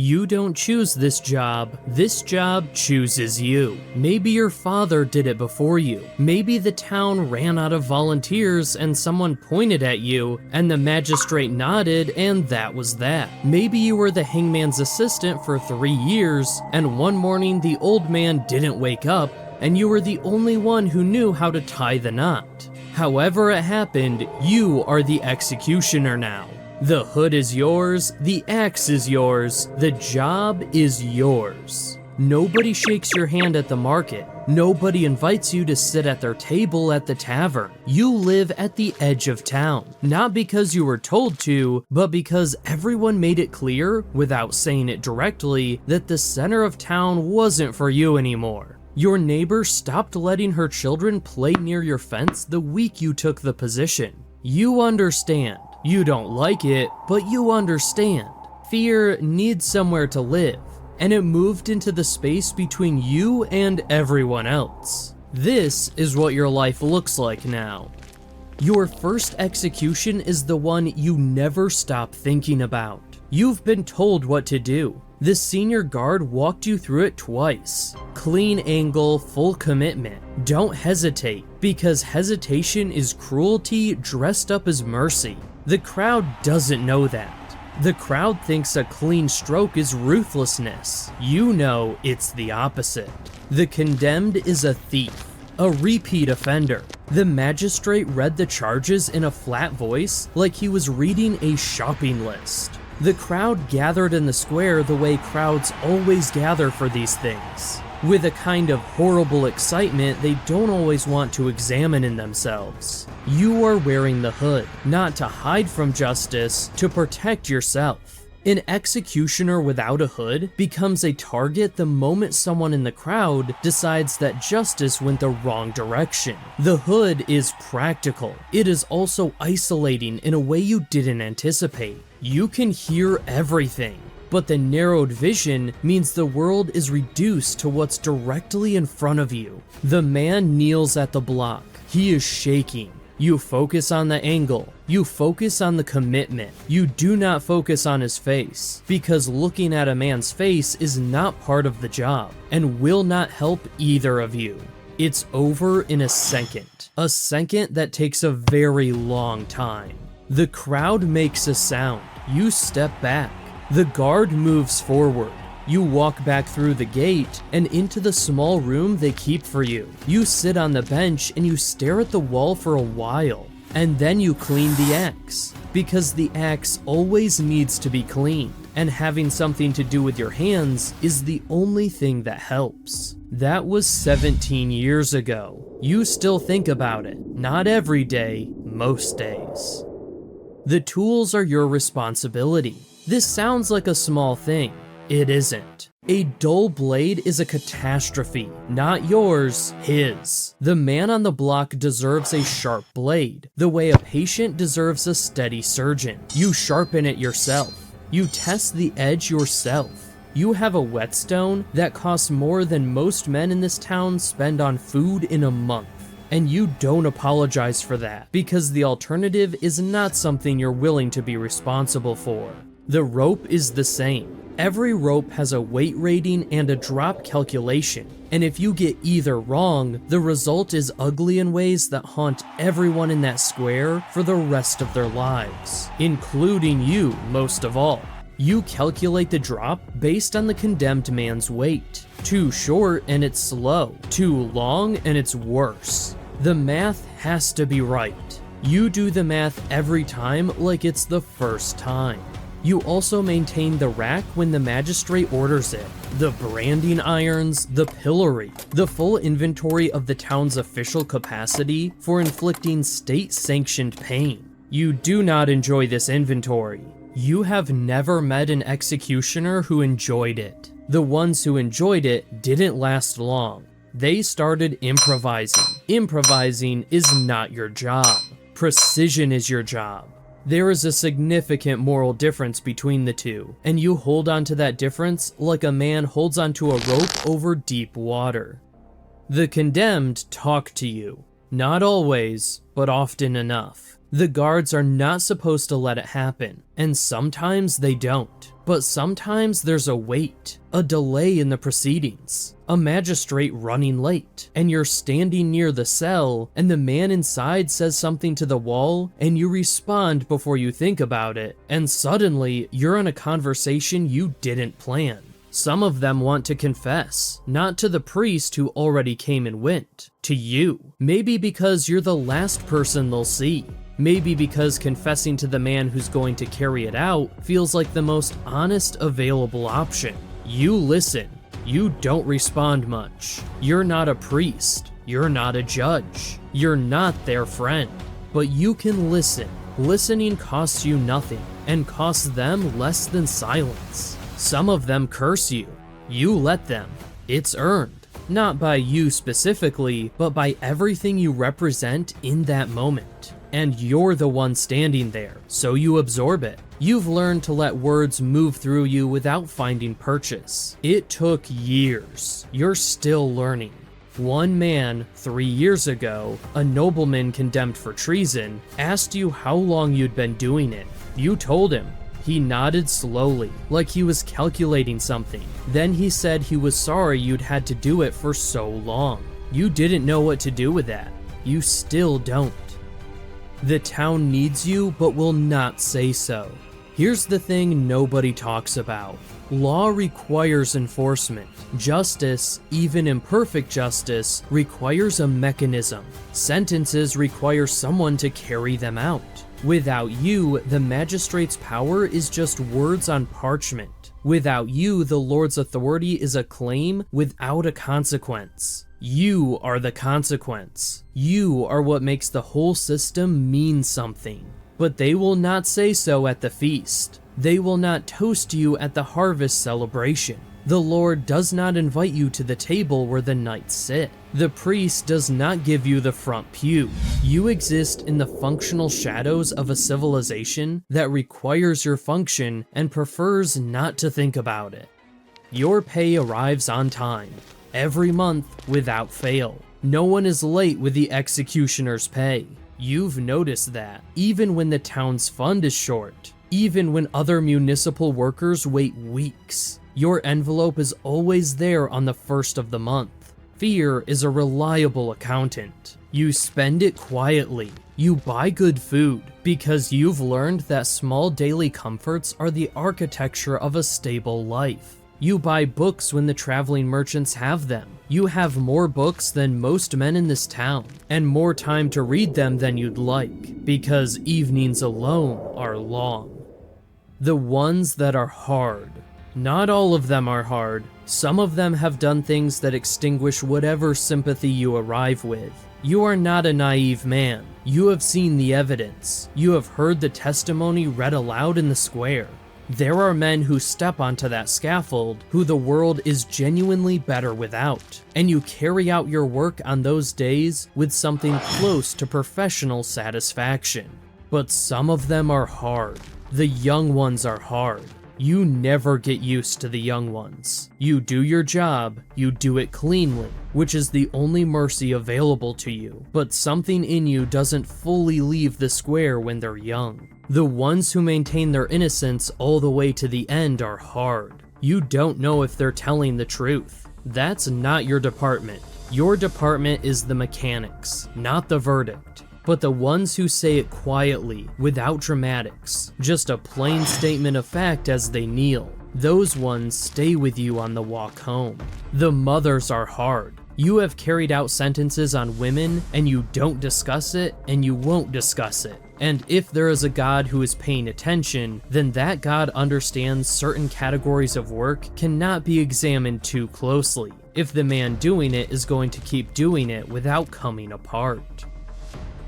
You don't choose this job chooses you. Maybe your father did it before you. Maybe the town ran out of volunteers and someone pointed at you and the magistrate nodded and that was that. Maybe you were the hangman's assistant for 3 years and one morning the old man didn't wake up and you were the only one who knew how to tie the knot. However it happened, you are the executioner now. The hood is yours, the axe is yours, the job is yours. Nobody shakes your hand at the market. Nobody invites you to sit at their table at the tavern. You live at the edge of town, not because you were told to, but because everyone made it clear, without saying it directly, that the center of town wasn't for you anymore. Your neighbor stopped letting her children play near your fence the week you took the position. You understand. You don't like it, but you understand. Fear needs somewhere to live, and it moved into the space between you and everyone else. This is what your life looks like now. Your first execution is the one you never stop thinking about. You've been told what to do. The senior guard walked you through it twice. Clean angle, full commitment. Don't hesitate, because hesitation is cruelty dressed up as mercy. The crowd doesn't know that. The crowd thinks a clean stroke is ruthlessness. You know it's the opposite. The condemned is a thief, a repeat offender. The magistrate read the charges in a flat voice like he was reading a shopping list. The crowd gathered in the square the way crowds always gather for these things, with a kind of horrible excitement they don't always want to examine in themselves. You are wearing the hood, not to hide from justice, to protect yourself. An executioner without a hood becomes a target the moment someone in the crowd decides that justice went the wrong direction. The hood is practical. It is also isolating in a way you didn't anticipate. You can hear everything, but the narrowed vision means the world is reduced to what's directly in front of you. The man kneels at the block. He is shaking. You focus on the angle. You focus on the commitment. You do not focus on his face, because looking at a man's face is not part of the job and will not help either of you. It's over in a second that takes a very long time. The crowd makes a sound. You step back. The guard moves forward. You walk back through the gate and into the small room they keep for you. You sit on the bench and you stare at the wall for a while. And then you clean the axe, because the axe always needs to be cleaned, and having something to do with your hands is the only thing that helps. That was 17 years ago. You still think about it. Not every day, most days. The tools are your responsibility. This sounds like a small thing. It isn't. A dull blade is a catastrophe, not yours, his. The man on the block deserves a sharp blade, the way a patient deserves a steady surgeon. You sharpen it yourself. You test the edge yourself. You have a whetstone that costs more than most men in this town spend on food in a month. And you don't apologize for that, because the alternative is not something you're willing to be responsible for. The rope is the same. Every rope has a weight rating and a drop calculation, and if you get either wrong, the result is ugly in ways that haunt everyone in that square for the rest of their lives, including you most of all. You calculate the drop based on the condemned man's weight. Too short and it's slow. Too long and it's worse. The math has to be right. You do the math every time like it's the first time. You also maintain the rack when the magistrate orders it, the branding irons, the pillory, the full inventory of the town's official capacity for inflicting state-sanctioned pain. You do not enjoy this inventory. You have never met an executioner who enjoyed it. The ones who enjoyed it didn't last long. They started improvising. Improvising is not your job. Precision is your job. There is a significant moral difference between the two, and you hold on to that difference like a man holds onto a rope over deep water. The condemned talk to you. Not always, but often enough. The guards are not supposed to let it happen, and sometimes they don't. But sometimes there's a wait, a delay in the proceedings, a magistrate running late, and you're standing near the cell, and the man inside says something to the wall, and you respond before you think about it, and suddenly you're in a conversation you didn't plan. Some of them want to confess, not to the priest who already came and went, to you. Maybe because you're the last person they'll see. Maybe because confessing to the man who's going to carry it out feels like the most honest available option. You listen. You don't respond much. You're not a priest. You're not a judge. You're not their friend. But you can listen. Listening costs you nothing, and costs them less than silence. Some of them curse you. You let them. It's earned. Not by you specifically, but by everything you represent in that moment. And you're the one standing there, so you absorb it. You've learned to let words move through you without finding purchase. It took years. You're still learning. One man, 3 years ago, a nobleman condemned for treason, asked you how long you'd been doing it. You told him. He nodded slowly, like he was calculating something. Then he said he was sorry you'd had to do it for so long. You didn't know what to do with that. You still don't. The town needs you, but will not say so. Here's the thing nobody talks about. Law requires enforcement. Justice, even imperfect justice, requires a mechanism. Sentences require someone to carry them out. Without you, the magistrate's power is just words on parchment. Without you, the Lord's authority is a claim without a consequence. You are the consequence. You are what makes the whole system mean something. But they will not say so at the feast. They will not toast you at the harvest celebration. The Lord does not invite you to the table where the knights sit. The priest does not give you the front pew. You exist in the functional shadows of a civilization that requires your function and prefers not to think about it. Your pay arrives on time. Every month, without fail. No one is late with the executioner's pay. You've noticed that, even when the town's fund is short, even when other municipal workers wait weeks, your envelope is always there on the first of the month. Fear is a reliable accountant. You spend it quietly. You buy good food, because you've learned that small daily comforts are the architecture of a stable life. You buy books when the traveling merchants have them. You have more books than most men in this town, and more time to read them than you'd like, because evenings alone are long. The ones that are hard. Not all of them are hard. Some of them have done things that extinguish whatever sympathy you arrive with. You are not a naive man. You have seen the evidence. You have heard the testimony read aloud in the square. There are men who step onto that scaffold who the world is genuinely better without, and you carry out your work on those days with something close to professional satisfaction. But some of them are hard. The young ones are hard. You never get used to the young ones. You do your job, you do it cleanly, which is the only mercy available to you, but something in you doesn't fully leave the square when they're young. The ones who maintain their innocence all the way to the end are hard. You don't know if they're telling the truth. That's not your department. Your department is the mechanics, not the verdict. But the ones who say it quietly, without dramatics, just a plain statement of fact as they kneel, those ones stay with you on the walk home. The mothers are hard. You have carried out sentences on women, and you don't discuss it, and you won't discuss it. And if there is a God who is paying attention, then that God understands certain categories of work cannot be examined too closely, if the man doing it is going to keep doing it without coming apart.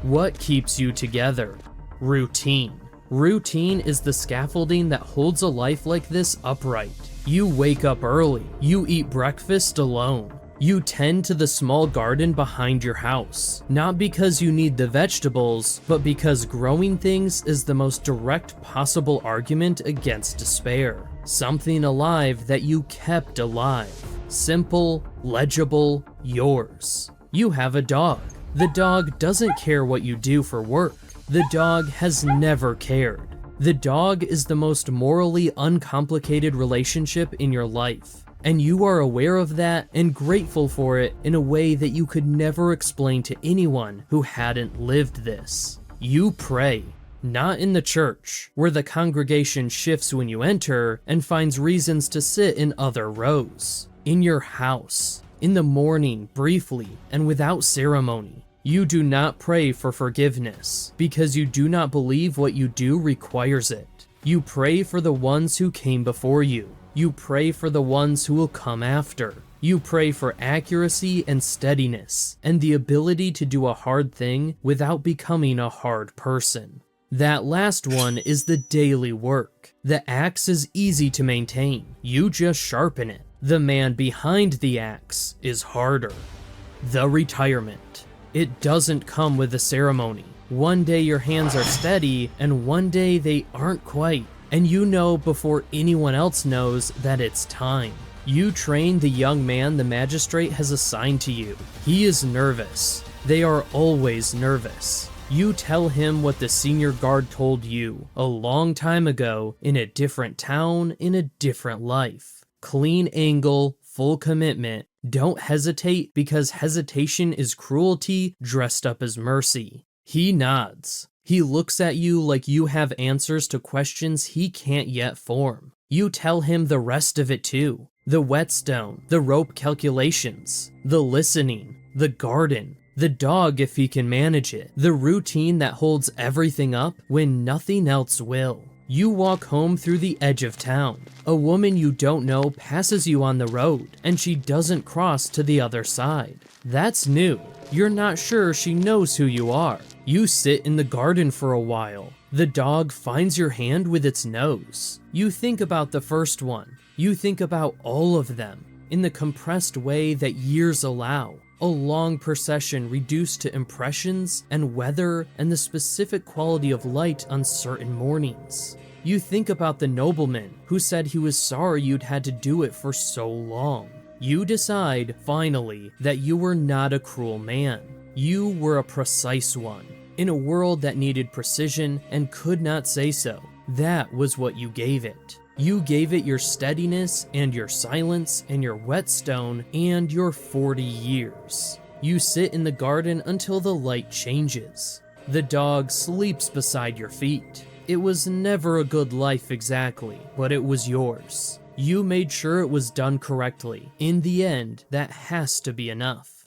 What keeps you together? Routine. Routine is the scaffolding that holds a life like this upright. You wake up early. You eat breakfast alone. You tend to the small garden behind your house, not because you need the vegetables, but because growing things is the most direct possible argument against despair. Something alive that you kept alive. Simple, legible, yours. You have a dog. The dog doesn't care what you do for work. The dog has never cared. The dog is the most morally uncomplicated relationship in your life, and you are aware of that and grateful for it in a way that you could never explain to anyone who hadn't lived this. You pray. Not in the church, where the congregation shifts when you enter and finds reasons to sit in other rows. In your house, in the morning, briefly and without ceremony. You do not pray for forgiveness, because you do not believe what you do requires it. You pray for the ones who came before you. You pray for the ones who will come after. You pray for accuracy and steadiness, and the ability to do a hard thing without becoming a hard person. That last one is the daily work. The axe is easy to maintain. You just sharpen it. The man behind the axe is harder. The retirement. It doesn't come with a ceremony. One day your hands are steady, and one day they aren't quite. And you know before anyone else knows that it's time. You train the young man the magistrate has assigned to you. He is nervous. They are always nervous. You tell him what the senior guard told you a long time ago in a different town, in a different life. Clean angle, full commitment. Don't hesitate, because hesitation is cruelty dressed up as mercy. He nods. He looks at you like you have answers to questions he can't yet form. You tell him the rest of it too. The whetstone, the rope calculations, the listening, the garden, the dog if he can manage it, the routine that holds everything up when nothing else will. You walk home through the edge of town. A woman you don't know passes you on the road, and she doesn't cross to the other side. That's new. You're not sure she knows who you are. You sit in the garden for a while. The dog finds your hand with its nose. You think about the first one. You think about all of them in the compressed way that years allow. A long procession reduced to impressions and weather and the specific quality of light on certain mornings. You think about the nobleman who said he was sorry you'd had to do it for so long. You decide, finally, that you were not a cruel man. You were a precise one, in a world that needed precision and could not say so. That was what you gave it. You gave it your steadiness and your silence and your whetstone and your 40 years. You sit in the garden until the light changes. The dog sleeps beside your feet. It was never a good life exactly, but it was yours. You made sure it was done correctly. In the end, that has to be enough.